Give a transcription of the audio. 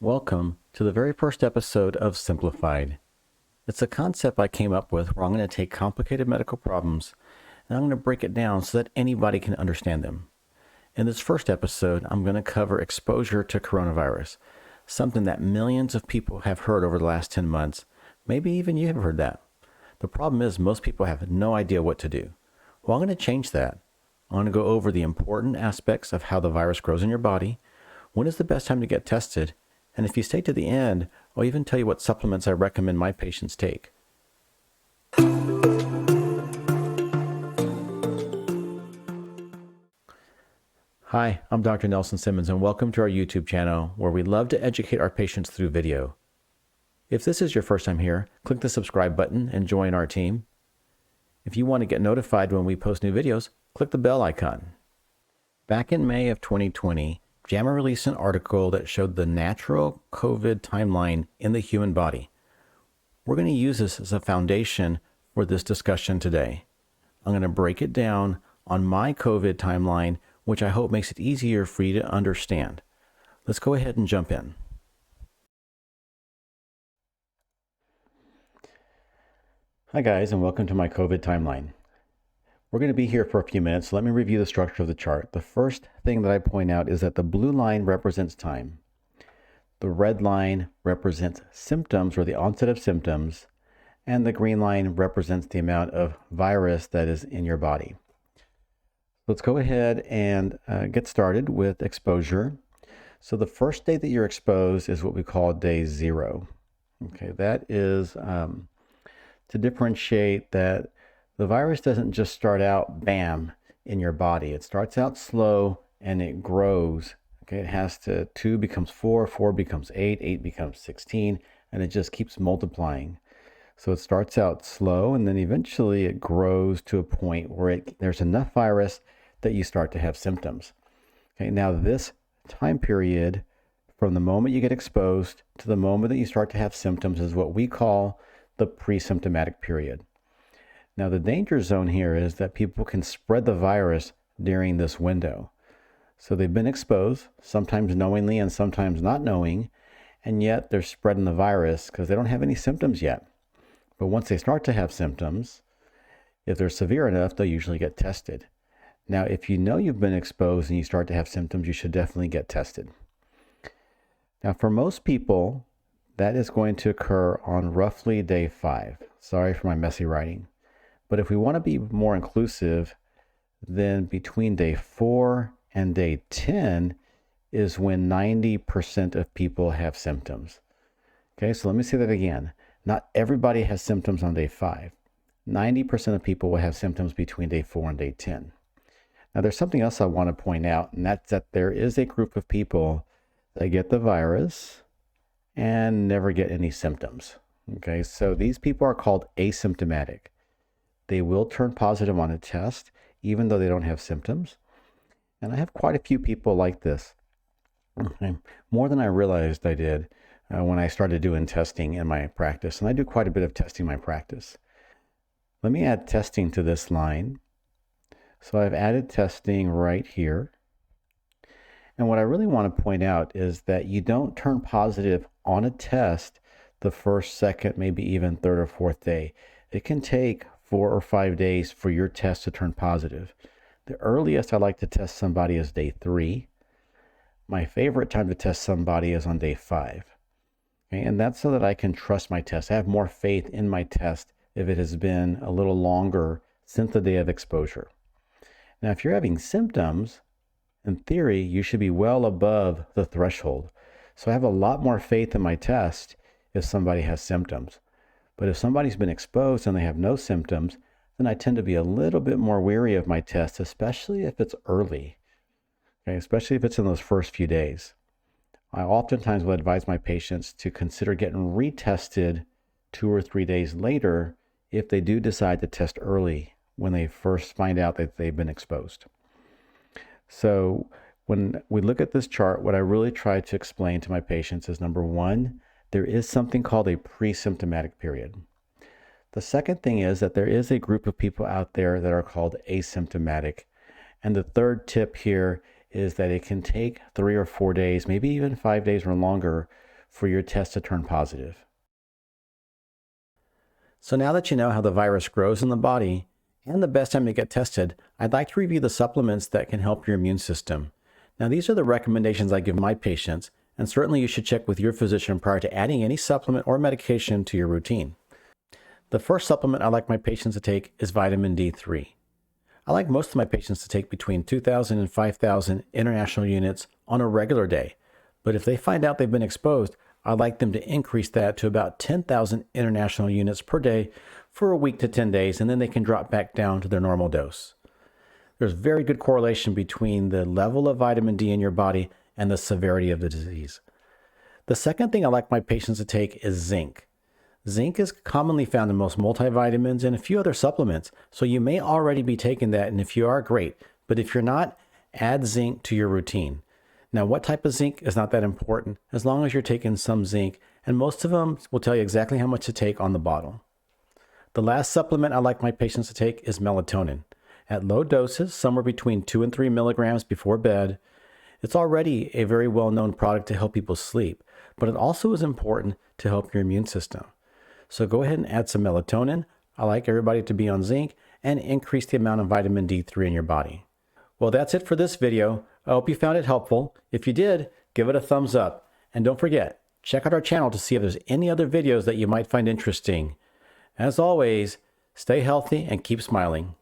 Welcome to the very first episode of Simplified. It's a concept I came up with where I'm going to take complicated medical problems and I'm going to break it down so that anybody can understand them. In this first episode, I'm going to cover exposure to coronavirus, something that millions of people have heard over the last 10 months. Maybe even you have heard that. The problem is most people have no idea what to do. Well, I'm going to change that. I'm going to go over the important aspects of how the virus grows in your body, when is the best time to get tested, and if you stay to the end, I'll even tell you what supplements I recommend my patients take. Hi, I'm Dr. Nelson Simmons, and welcome to our YouTube channel, where we love to educate our patients through video. If this is your first time here, click the subscribe button and join our team. If you want to get notified when we post new videos, click the bell icon. Back in May of 2020, JAMA released an article that showed the natural COVID timeline in the human body. We're going to use this as a foundation for this discussion today. I'm going to break it down on my COVID timeline, which I hope makes it easier for you to understand. Let's go ahead and jump in. Hi guys, and welcome to my COVID timeline. We're going to be here for a few minutes, so let me review the structure of the chart. The first thing that I point out is that the blue line represents time. The red line represents symptoms or the onset of symptoms, and the green line represents the amount of virus that is in your body. Let's go ahead and get started with exposure. So the first day that you're exposed is what we call day 0. Okay, that is to differentiate that the virus doesn't just start out, bam, in your body. It starts out slow and it grows. Okay, it has to, 2 becomes 4, 4 becomes 8, 8 becomes 16, and it just keeps multiplying. So it starts out slow and then eventually it grows to a point where there's enough virus that you start to have symptoms. Okay, now this time period from the moment you get exposed to the moment that you start to have symptoms is what we call the pre-symptomatic period. Now, the danger zone here is that people can spread the virus during this window. So they've been exposed, sometimes knowingly and sometimes not knowing, and yet they're spreading the virus because they don't have any symptoms yet. But once they start to have symptoms, if they're severe enough, they'll usually get tested. Now, if you know you've been exposed and you start to have symptoms, you should definitely get tested. Now, for most people, that is going to occur on roughly day 5. Sorry for my messy writing. But if we want to be more inclusive, then between day 4 and day 10 is when 90% of people have symptoms. Okay, so let me say that again. Not everybody has symptoms on day 5. 90% of people will have symptoms between day 4 and day 10. Now, there's something else I want to point out, and that's that there is a group of people that get the virus and never get any symptoms. Okay, so these people are called asymptomatic. They will turn positive on a test, even though they don't have symptoms. And I have quite a few people like this. Okay. More than I realized I did when I started doing testing in my practice. And I do quite a bit of testing in my practice. Let me add testing to this line. So I've added testing right here. And what I really want to point out is that you don't turn positive on a test the first, second, maybe even third or fourth day. It can take 4 or 5 days for your test to turn positive. The earliest I like to test somebody is day 3. My favorite time to test somebody is on day 5. Okay, and that's so that I can trust my test. I have more faith in my test if it has been a little longer since the day of exposure. Now, if you're having symptoms, in theory, you should be well above the threshold. So I have a lot more faith in my test if somebody has symptoms. But if somebody's been exposed and they have no symptoms, then I tend to be a little bit more wary of my test, especially if it's early, okay? Especially if it's in those first few days. I oftentimes will advise my patients to consider getting retested 2 or 3 days later if they do decide to test early when they first find out that they've been exposed. So when we look at this chart, what I really try to explain to my patients is, number 1, there is something called a pre-symptomatic period. The second thing is that there is a group of people out there that are called asymptomatic. And the third tip here is that it can take 3 or 4 days, maybe even 5 days or longer, for your test to turn positive. So now that you know how the virus grows in the body and the best time to get tested, I'd like to review the supplements that can help your immune system. Now, these are the recommendations I give my patients, and certainly you should check with your physician prior to adding any supplement or medication to your routine. The first supplement I like my patients to take is vitamin D3. I like most of my patients to take between 2,000 and 5,000 international units on a regular day, but if they find out they've been exposed, I'd like them to increase that to about 10,000 international units per day for a week to 10 days, and then they can drop back down to their normal dose. There's very good correlation between the level of vitamin D in your body and the severity of the disease. The second thing I like my patients to take is zinc. Zinc is commonly found in most multivitamins and a few other supplements, so you may already be taking that, and if you are, great. But if you're not, add zinc to your routine. Now, what type of zinc is not that important, as long as you're taking some zinc, and most of them will tell you exactly how much to take on the bottle. The last supplement I like my patients to take is melatonin. At low doses, somewhere between 2 and 3 milligrams before bed, it's already a very well-known product to help people sleep, but it also is important to help your immune system. So go ahead and add some melatonin. I like everybody to be on zinc and increase the amount of vitamin D3 in your body. Well, that's it for this video. I hope you found it helpful. If you did, give it a thumbs up. And don't forget, check out our channel to see if there's any other videos that you might find interesting. As always, stay healthy and keep smiling.